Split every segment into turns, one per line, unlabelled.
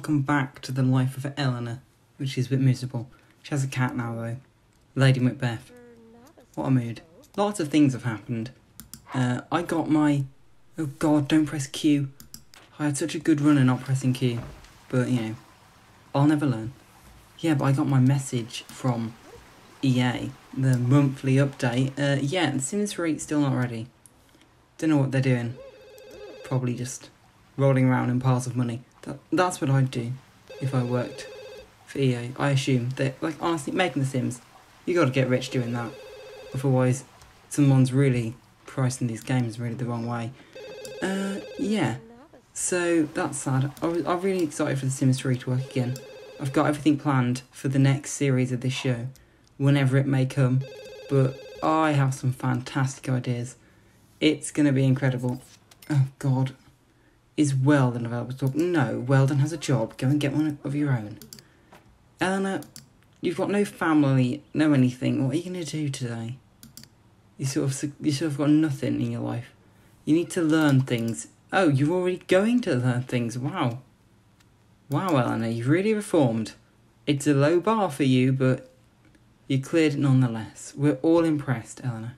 welcome back to the life of Eleanor, which is a bit miserable. She has a cat now though, Lady Macbeth. What a mood. Lots of things have happened. I got my... Oh god, don't press Q. I had such a good run at not pressing Q. But, you know, I'll never learn. Yeah, but I got my message from EA, the monthly update. Yeah, The Sims 3 still not ready. Don't know what they're doing. Probably just rolling around in piles of money. That's what I'd do if I worked for EA. I assume that, like, honestly, making The Sims, you got to get rich doing that. Otherwise, someone's really pricing these games really the wrong way. Yeah. So that's sad. I'm really excited for The Sims 3 to work again. I've got everything planned for the next series of this show, whenever it may come. But I have some fantastic ideas. It's going to be incredible. Oh god. Is Weldon available to talk? No, Weldon has a job. Go and get one of your own. Eleanor, you've got no family, no anything. What are you going to do today? You sort of got nothing in your life. You need to learn things. Oh, you're already going to learn things. Wow. Wow, Eleanor, you've really reformed. It's a low bar for you, but you cleared it nonetheless. We're all impressed, Eleanor.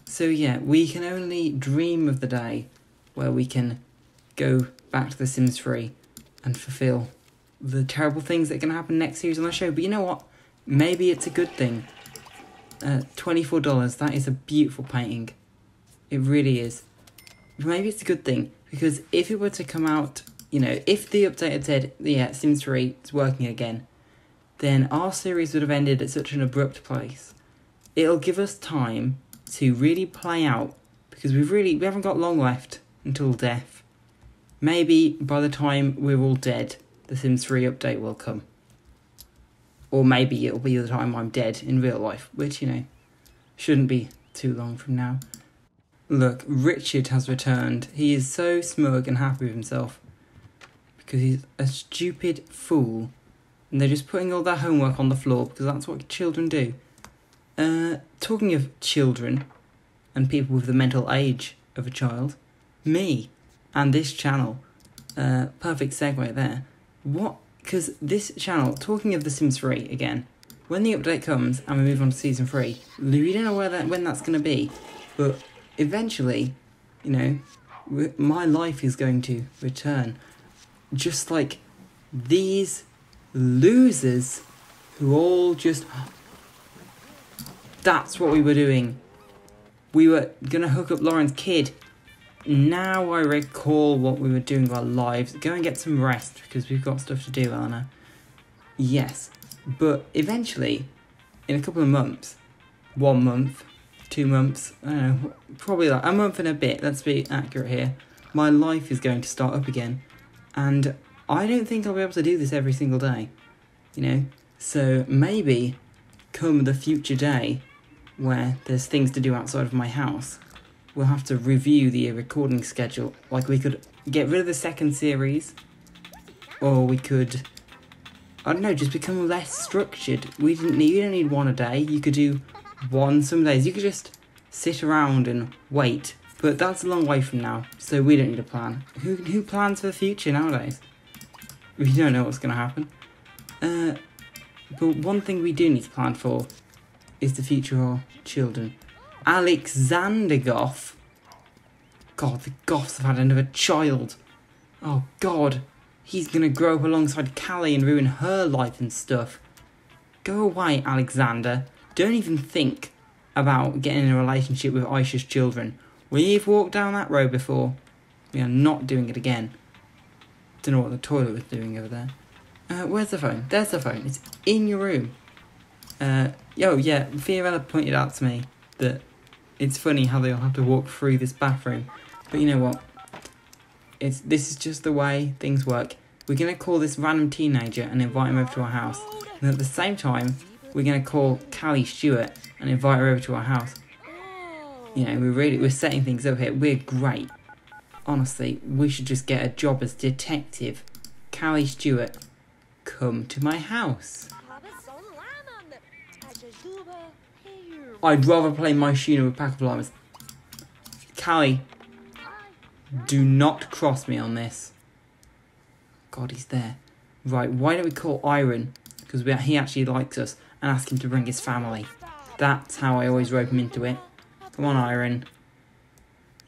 So yeah, we can only dream of the day where we can go back to The Sims 3 and fulfill the terrible things that are going to happen next series on the show. But you know what? Maybe it's a good thing. $24, that is a beautiful painting. It really is. Maybe it's a good thing, because if it were to come out, you know, if the update had said, yeah, Sims 3 is working again, then our series would have ended at such an abrupt place. It'll give us time to really play out, because we haven't got long left until death. Maybe by the time we're all dead, the Sims 3 update will come. Or maybe it'll be the time I'm dead in real life, which, you know, shouldn't be too long from now. Look, Richard has returned. He is so smug and happy with himself, because he's a stupid fool. And they're just putting all their homework on the floor, because that's what children do. Talking of children, and people with the mental age of a child, me, and this channel, perfect segue there. Because this channel, talking of The Sims 3 again, when the update comes and we move on to Season 3, we don't know when that's going to be, but eventually, you know, my life is going to return. Just like these losers who all just... That's what we were doing. We were going to hook up Lauren's kid. Now I recall what we were doing with our lives. Go and get some rest, because we've got stuff to do, Eleanor. Yes, but eventually, in a couple of months, 1 month, 2 months, I don't know, probably like a month and a bit, let's be accurate here, my life is going to start up again. And I don't think I'll be able to do this every single day, you know? So maybe come the future day where there's things to do outside of my house, we'll have to review the recording schedule. Like, we could get rid of the second series, or we could, I don't know, just become less structured. You don't need one a day. You could do one some days. You could just sit around and wait. But that's a long way from now, so we don't need a plan. Who plans for the future nowadays? We don't know what's going to happen. But one thing we do need to plan for is the future of our children. Alexander Goff. God, the Goffs have had another child. Oh god, he's gonna grow up alongside Callie and ruin her life and stuff. Go away, Alexander. Don't even think about getting in a relationship with Aisha's children. We've walked down that road before. We are not doing it again. Don't know what the toilet was doing over there. Where's the phone? There's the phone. It's in your room. Yeah, Fiorella pointed out to me that it's funny how they'll have to walk through this bathroom. But you know what? This is just the way things work. We're going to call this random teenager and invite him over to our house. And at the same time, we're going to call Callie Stewart and invite her over to our house. You know, we're setting things up here. We're great. Honestly, we should just get a job as detective. Callie Stewart, come to my house. I'd rather play my Shuna with Pack of Llamas. Callie, do not cross me on this. God, he's there. Right, why don't we call Iren? Because he actually likes us, and ask him to bring his family. That's how I always rope him into it. Come on, Iren.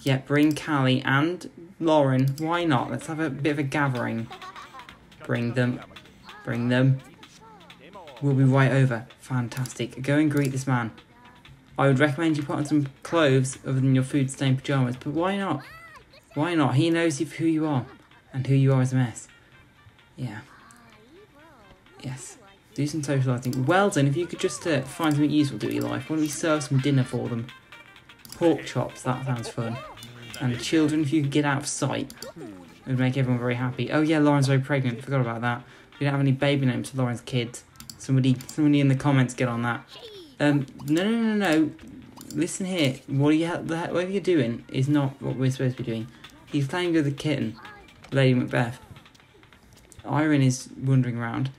Yeah, bring Callie and Lauren. Why not? Let's have a bit of a gathering. Bring them. Bring them. We'll be right over. Fantastic. Go and greet this man. I would recommend you put on some clothes other than your food-stained pyjamas, but why not? Why not? He knows who you are, and who you are is a mess. Yeah. Yes. Do some socialising. Well done, if you could just find something useful to do in your life, why don't we serve some dinner for them? Pork chops, that sounds fun. And children, if you could get out of sight, it would make everyone very happy. Oh yeah, Lauren's very pregnant, forgot about that. We don't have any baby names for Lauren's kids. Somebody in the comments get on that. No. Listen here. Whatever you're doing is not what we're supposed to be doing. He's playing with the kitten, Lady Macbeth. Iren is wandering around.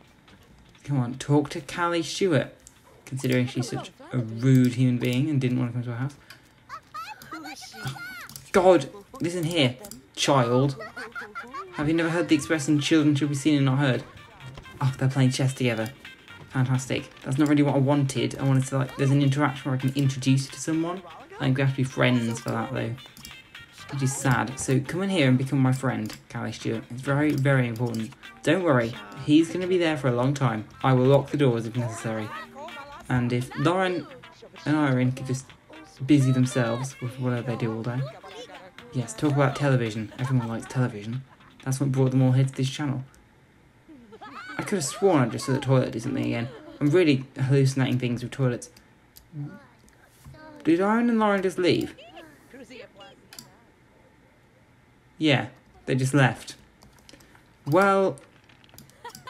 Come on, talk to Callie Stewart, considering she's such a rude human being and didn't want to come to our house. Oh, God, listen here, child. Have you never heard the expression children should be seen and not heard? Oh, they're playing chess together. Fantastic. That's not really what I wanted. I wanted to, there's an interaction where I can introduce you to someone. I think we have to be friends for that, though. Which is sad. So come in here and become my friend, Callie Stewart. It's very, very important. Don't worry. He's going to be there for a long time. I will lock the doors if necessary. And if Lauren and Iren could just busy themselves with whatever they do all day. Yes, talk about television. Everyone likes television. That's what brought them all here to this channel. I could have sworn I just saw the toilet do something again. I'm really hallucinating things with toilets. Did Iren and Lauren just leave? Yeah, they just left. Well,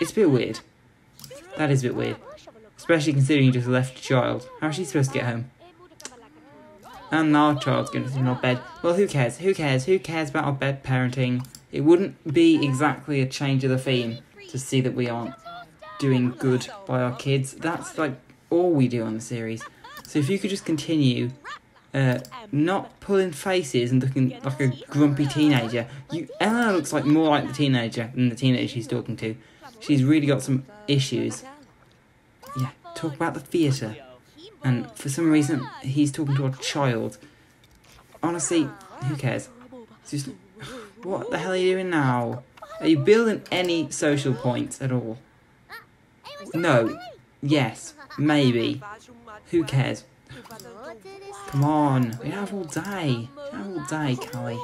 it's a bit weird. That is a bit weird. Especially considering you just left a child. How is she supposed to get home? And our child's going to sit in our bed. Well, who cares? Who cares? Who cares about our bed parenting? It wouldn't be exactly a change of the theme to see that we aren't doing good by our kids. That's all we do on the series. So if you could just continue not pulling faces and looking like a grumpy teenager. Eleanor looks more like the teenager than the teenager she's talking to. She's really got some issues. Yeah, talk about the theatre. And for some reason, he's talking to a child. Honestly, who cares? Just, what the hell are you doing now? Are you building any social points at all? No. Yes. Maybe. Who cares? Come on. We have all day. We have all day, Callie.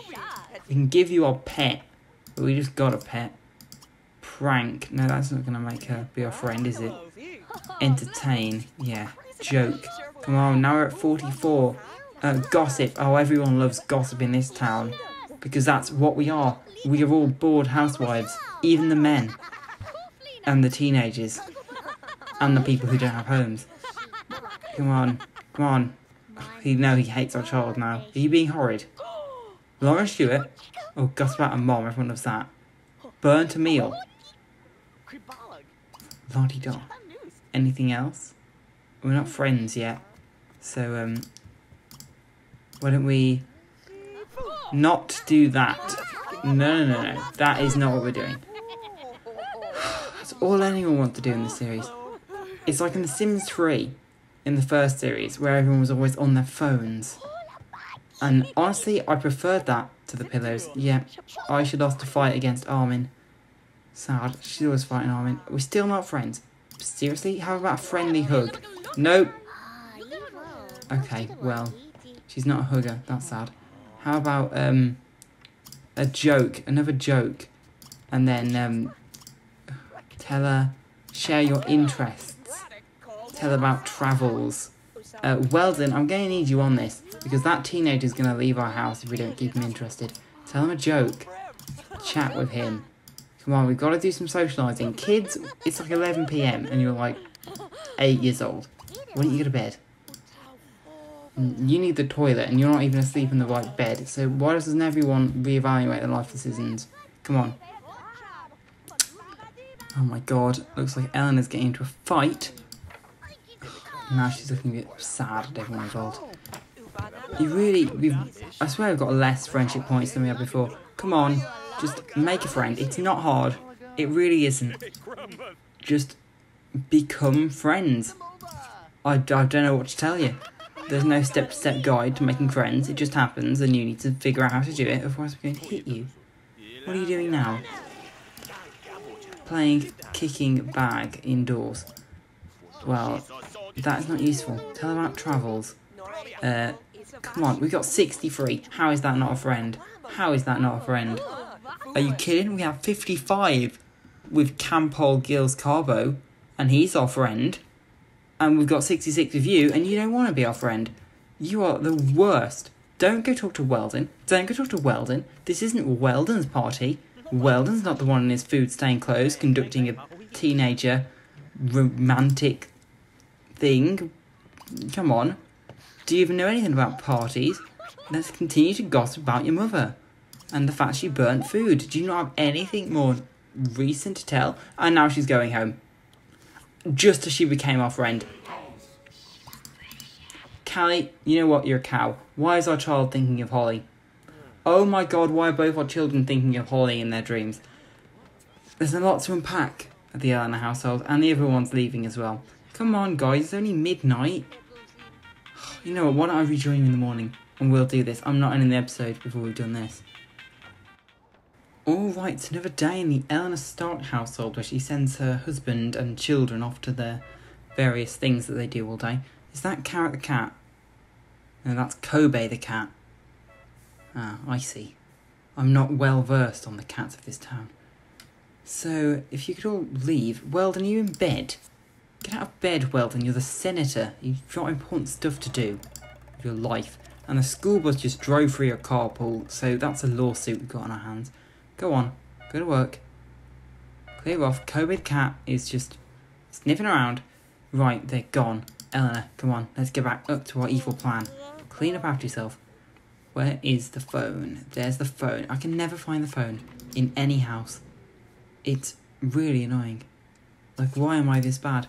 We can give you our pet. But we just got a pet. Prank. No, that's not going to make her be our friend, is it? Entertain. Yeah. Joke. Come on, now we're at 44. Gossip. Oh, everyone loves gossip in this town. Because that's what we are. We are all bored housewives. Even the men. And the teenagers. And the people who don't have homes. Come on. Come on. He hates our child now. Are you being horrid? Lauren Stewart. Oh, gossip about a mom. Everyone loves that. Burnt a meal. La-di-da. Anything else? We're not friends yet. So, why don't we not do that? No. That is not what we're doing. That's all anyone wants to do in this series. It's like in The Sims 3, in the first series, where everyone was always on their phones. And honestly, I preferred that to the pillows. Yeah, I should ask to fight against Armin. Sad, she's always fighting Armin. We're still not friends. Seriously? How about a friendly hug? Nope. Okay, well, she's not a hugger. That's sad. How about a joke, another joke, and then tell her, share your interests. Tell her about travels. Weldon, I'm going to need you on this because that teenager's going to leave our house if we don't keep him interested. Tell him a joke. Chat with him. Come on, we've got to do some socialising. Kids, it's like 11 PM and you're like 8 years old. Why don't you go to bed? You need the toilet and you're not even asleep in the right bed. So why doesn't everyone reevaluate their life decisions? Come on. Oh my god, looks like Eleanor's getting into a fight. Now she's looking a bit sad at everyone involved. I swear I've got less friendship points than we had before. Come on, just make a friend. It's not hard. It really isn't. Just become friends. I don't know what to tell you. There's no step-to-step guide to making friends. It just happens and you need to figure out how to do it, otherwise we're going to hit you. What are you doing now? Playing kicking bag indoors. Well, that is not useful. Tell about travels. Come on, we've got 63. How is that not a friend? How is that not a friend? Are you kidding? We have 55 with Campol Gills Carbo, and he's our friend. And we've got 66 with you, and you don't want to be our friend. You are the worst. Don't go talk to Weldon. Don't go talk to Weldon. This isn't Weldon's party. Weldon's not the one in his food-stained clothes conducting a teenager romantic thing. Come on. Do you even know anything about parties? Let's continue to gossip about your mother and the fact she burnt food. Do you not have anything more recent to tell? And now she's going home. Just as she became our friend. Callie, you know what? You're a cow. Why is our child thinking of Holly? Oh my god, why are both our children thinking of Holly in their dreams? There's a lot to unpack at the Eleanor household, and the other one's leaving as well. Come on, guys, it's only midnight. You know what? Why don't I rejoin you in the morning? And we'll do this. I'm not ending the episode before we've done this. Alright, it's another day in the Eleanor Stark household where she sends her husband and children off to their various things that they do all day. Is that Carrot the cat? No, that's Kobe the cat. Ah, I see. I'm not well versed on the cats of this town. So, if you could all leave. Weldon, are you in bed? Get out of bed, Weldon. You're the senator. You've got important stuff to do with your life. And the school bus just drove through your carpool, so that's a lawsuit we've got on our hands. Go on. Go to work. Clear off. Kobe the cat is just sniffing around. Right, they're gone. Eleanor, come on. Let's get back up to our evil plan. Clean up after yourself. Where is the phone? There's the phone. I can never find the phone in any house. It's really annoying. Like, why am I this bad?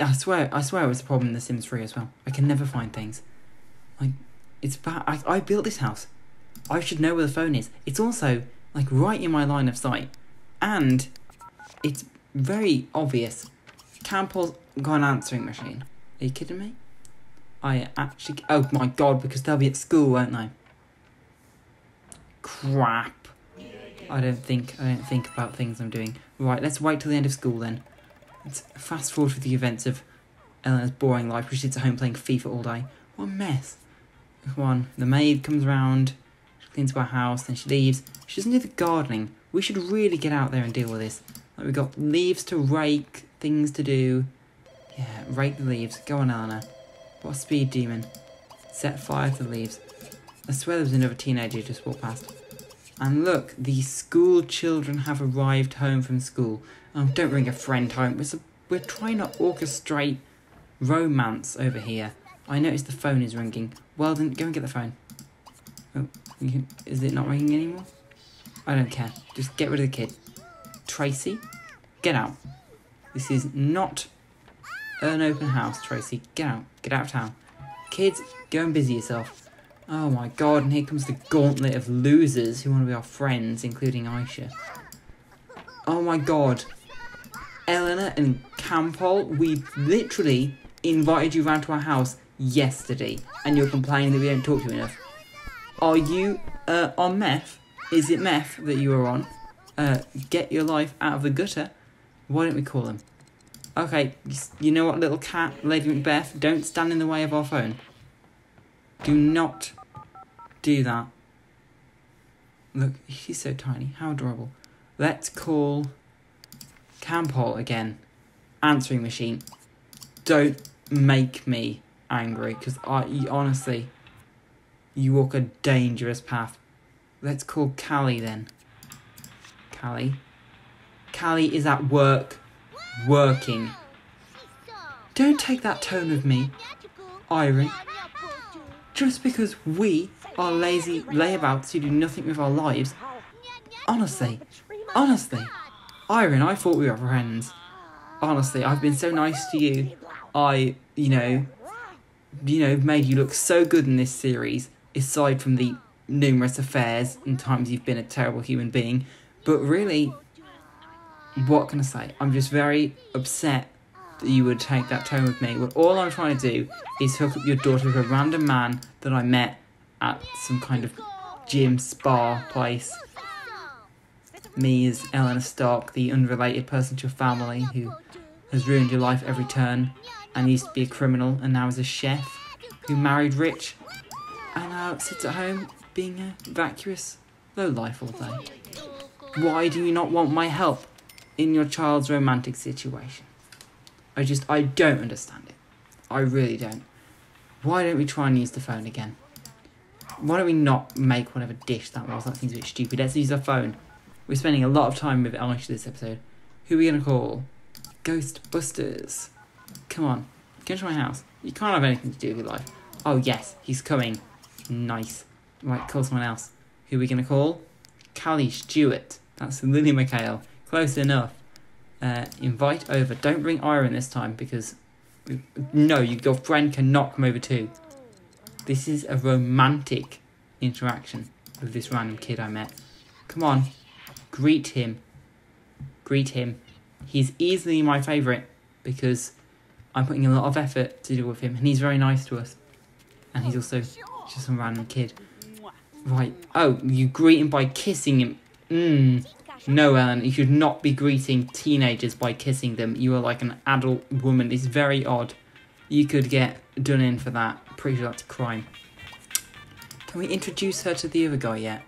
I swear it was a problem in The Sims 3 as well. I can never find things. Like, it's bad. I built this house. I should know where the phone is. It's also, like, right in my line of sight. And it's very obvious. Campbell's got an answering machine. Are you kidding me? I actually... Oh my god, because they'll be at school, won't they? Crap. I don't think about things I'm doing. Right, let's wait till the end of school then. Let's fast forward through the events of Eleanor's boring life, where she sits at home playing FIFA all day. What a mess. Come on, the maid comes around, she cleans up our house, then she leaves. She doesn't do the gardening. We should really get out there and deal with this. Like, we've got leaves to rake, things to do. Yeah, rake the leaves. Go on, Eleanor. What a speed demon. Set fire to the leaves. I swear there was another teenager who just walked past. And look, the school children have arrived home from school. Oh, don't bring a friend home. We're trying to orchestrate romance over here. I noticed the phone is ringing. Well, then go and get the phone. Oh, is it not ringing anymore? I don't care. Just get rid of the kid. Tracy, get out. This is not an open house, Tracy. Get out. Get out of town. Kids, go and busy yourself. Oh my god, and here comes the gauntlet of losers who want to be our friends, including Aisha. Oh my god. Eleanor and Campol, we literally invited you round to our house yesterday, and you're complaining that we don't talk to you enough. Are you on meth? Is it meth that you are on? Get your life out of the gutter. Why don't we call them? Okay, you know what, little cat, Lady Macbeth, don't stand in the way of our phone. Do not do that. Look, she's so tiny. How adorable. Let's call Campol again. Answering machine. Don't make me angry, because honestly, you walk a dangerous path. Let's call Callie then. Callie. Callie is at work. Working. Don't take that tone with me, Iren. Just because we are lazy layabouts who do nothing with our lives. Honestly, Iren, I thought we were friends. Honestly, I've been so nice to you. I, made you look so good in this series, aside from the numerous affairs and times you've been a terrible human being. But really, What can I say? I'm just very upset that you would take that tone with me. Well, all I'm trying to do is hook up your daughter with a random man that I met at some kind of gym spa place. Me as Eleanor Stark, the unrelated person to your family who has ruined your life every turn and used to be a criminal and now is a chef who married rich and now sits at home being a vacuous lowlife all day. Why do you not want my help in your child's romantic situation? I don't understand it. I really don't. Why don't we try and use the phone again? Why don't we not make whatever dish that was? That seems a bit stupid. Let's use our phone. We're spending a lot of time with Eleanor this episode. Who are we going to call? Ghostbusters. Come on. Come to my house. You can't have anything to do with your life. Oh, yes. He's coming. Nice. Right, call someone else. Who are we going to call? Callie Stewart. That's Lily McHale. Close enough. Invite over. Don't bring Iren this time because... No, your friend cannot come over too. This is a romantic interaction with this random kid I met. Come on. Greet him. Greet him. He's easily my favourite because I'm putting a lot of effort to deal with him and he's very nice to us. And he's also just some random kid. Right. Oh, you greet him by kissing him. No, Ellen, you should not be greeting teenagers by kissing them. You are like an adult woman. It's very odd. You could get done in for that. Pretty sure that's a crime. Can we introduce her to the other guy yet?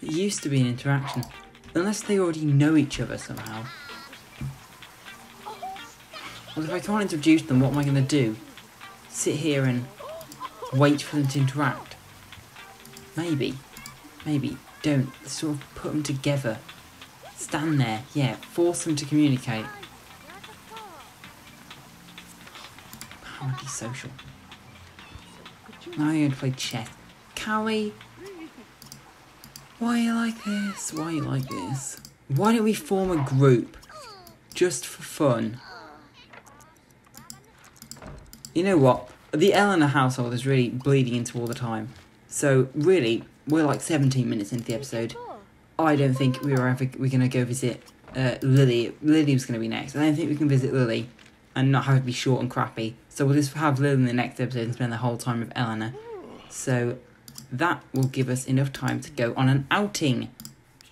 It used to be an interaction. Unless they already know each other somehow. Well, if I can't introduce them, what am I going to do? Sit here and wait for them to interact? Maybe. Maybe. Don't. Sort of put them together. Stand there. Yeah, force them to communicate. How antisocial. Now I'm going to play chess. Callie? Why are you like this? Why are you like this? Why don't we form a group? Just for fun. You know what? The Eleanor household is really bleeding into all the time. So, really, we're like 17 minutes into the episode. I don't think we're going to go visit Lily. Lily was going to be next. I don't think we can visit Lily and not have it be short and crappy. So we'll just have Lily in the next episode and spend the whole time with Eleanor. So that will give us enough time to go on an outing.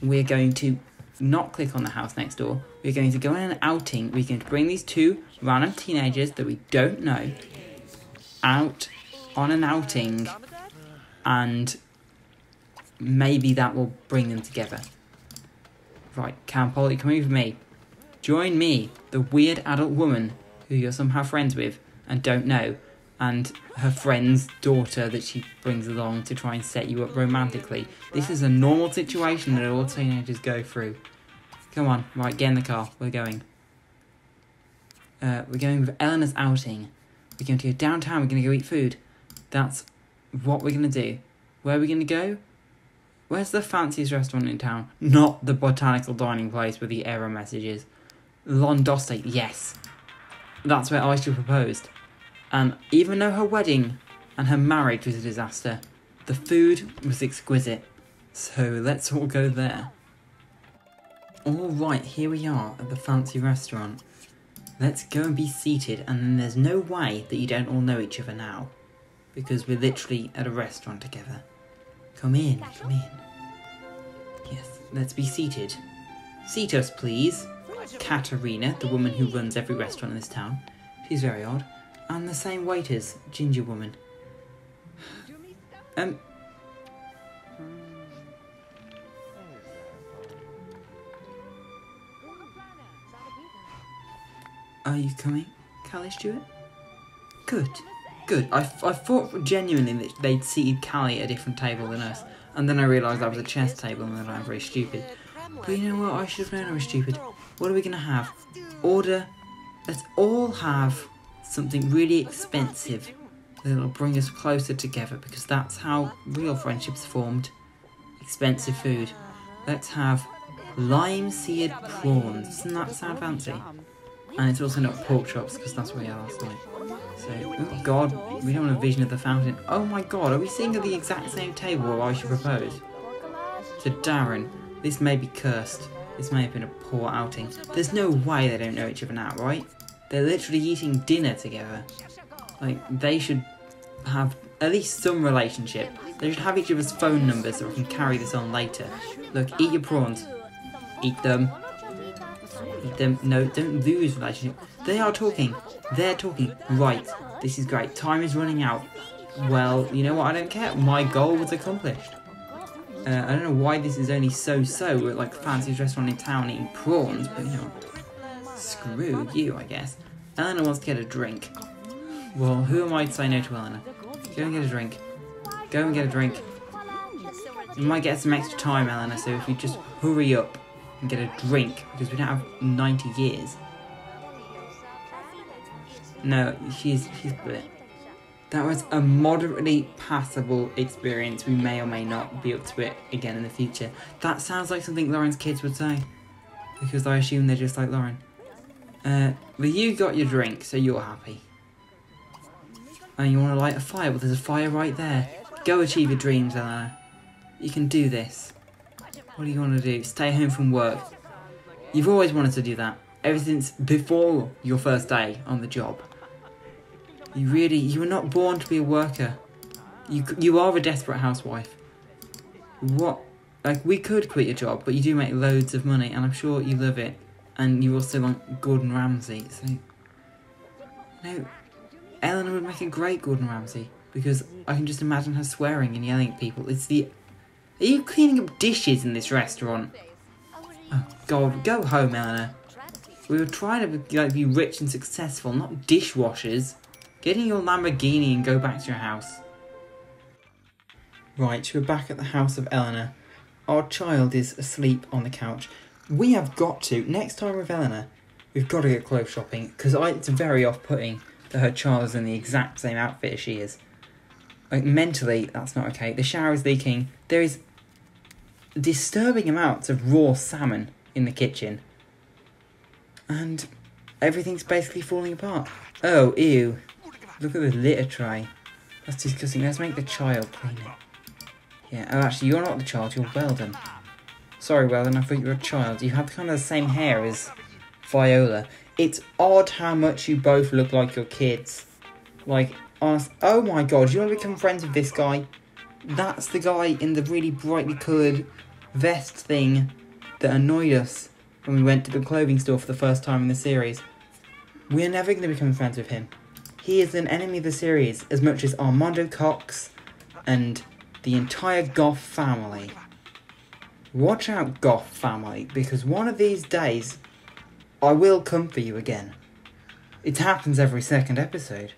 We're going to not click on the house next door. We're going to go on an outing. We're going to bring these two random teenagers that we don't know out on an outing. And maybe that will bring them together. Right, Cam Polly, come with me. Join me, the weird adult woman who you're somehow friends with and don't know, and her friend's daughter that she brings along to try and set you up romantically. This is a normal situation that all teenagers go through. Come on, right, get in the car. We're going. We're going with Eleanor's outing. We're going to go downtown. We're going to go eat food. That's what we're going to do. Where are we going to go? Where's the fanciest restaurant in town? Not the botanical dining place with the error messages. Londoste, yes. That's where Aisha proposed. And even though her wedding and her marriage was a disaster, the food was exquisite. So let's all go there. Alright, here we are at the fancy restaurant. Let's go and be seated, and then there's no way that you don't all know each other now. Because we're literally at a restaurant together. Come in, come in. Yes, let's be seated. Seat us, please. Katerina, the woman who runs every restaurant in this town. She's very odd. And the same waiters, ginger woman. Are you coming, Callie Stewart? Good. Good. I thought genuinely that they'd seated Callie at a different table than us. And then I realised that was a chess table and that I'm very stupid. But you know what? I should have known I was stupid. What are we going to have? Order. Let's all have something really expensive that'll bring us closer together, because that's how real friendships formed. Expensive food. Let's have lime-seared prawns. Doesn't that sound fancy? And it's also not pork chops, because that's what we had last night. So, oh god, we don't want a vision of the fountain. Oh my god, are we sitting at the exact same table where I should propose? To Darren, this may be cursed. This may have been a poor outing. There's no way they don't know each other now, right? They're literally eating dinner together. Like, they should have at least some relationship. They should have each other's phone numbers so we can carry this on later. Look, eat your prawns. Eat them. Eat them. No, don't lose relationship. They are talking. They're talking. Right. This is great. Time is running out. Well, you know what? I don't care. My goal was accomplished. I don't know why this is only so-so. We're at like the fanciest restaurant in town eating prawns, but you know, screw you, I guess. Eleanor wants to get a drink. Well, who am I to say no to Eleanor? Go and get a drink. Go and get a drink. You might get some extra time, Eleanor, so if you just hurry up and get a drink, because we don't have 90 years. No, she's good. That was a moderately passable experience. We may or may not be up to it again in the future. That sounds like something Lauren's kids would say, because I assume they're just like Lauren. But you got your drink, so you're happy. And you want to light a fire? Well, there's a fire right there. Go achieve your dreams, Eleanor. You can do this. What do you want to do? Stay home from work. You've always wanted to do that, ever since before your first day on the job. You were not born to be a worker. You are a desperate housewife. What? Like, we could quit your job, but you do make loads of money, and I'm sure you love it. And you also want Gordon Ramsay, so... No, Eleanor would make a great Gordon Ramsay, because I can just imagine her swearing and yelling at people. Are you cleaning up dishes in this restaurant? Oh, God, go home, Eleanor. We were trying to be rich and successful, not dishwashers. Get in your Lamborghini and go back to your house. Right, we're back at the house of Eleanor. Our child is asleep on the couch. We have got to, next time with Eleanor, we've got to go clothes shopping, because it's very off-putting that her child is in the exact same outfit as she is. Like, mentally, that's not okay. The shower is leaking. There is disturbing amounts of raw salmon in the kitchen. And everything's basically falling apart. Oh, ew. Look at the litter tray. That's disgusting. Let's make the child clean it. Yeah, oh, actually, you're not the child. You're Weldon. Sorry, Weldon. I thought you were a child. You have kind of the same hair as Viola. It's odd how much you both look like your kids. Like, honest. Oh my God, you want to become friends with this guy? That's the guy in the really brightly coloured vest thing that annoyed us when we went to the clothing store for the first time in the series. We are never going to become friends with him. He is an enemy of the series as much as Armando Cox and the entire Goff family. Watch out, Goff family, because one of these days I will come for you again. It happens every second episode.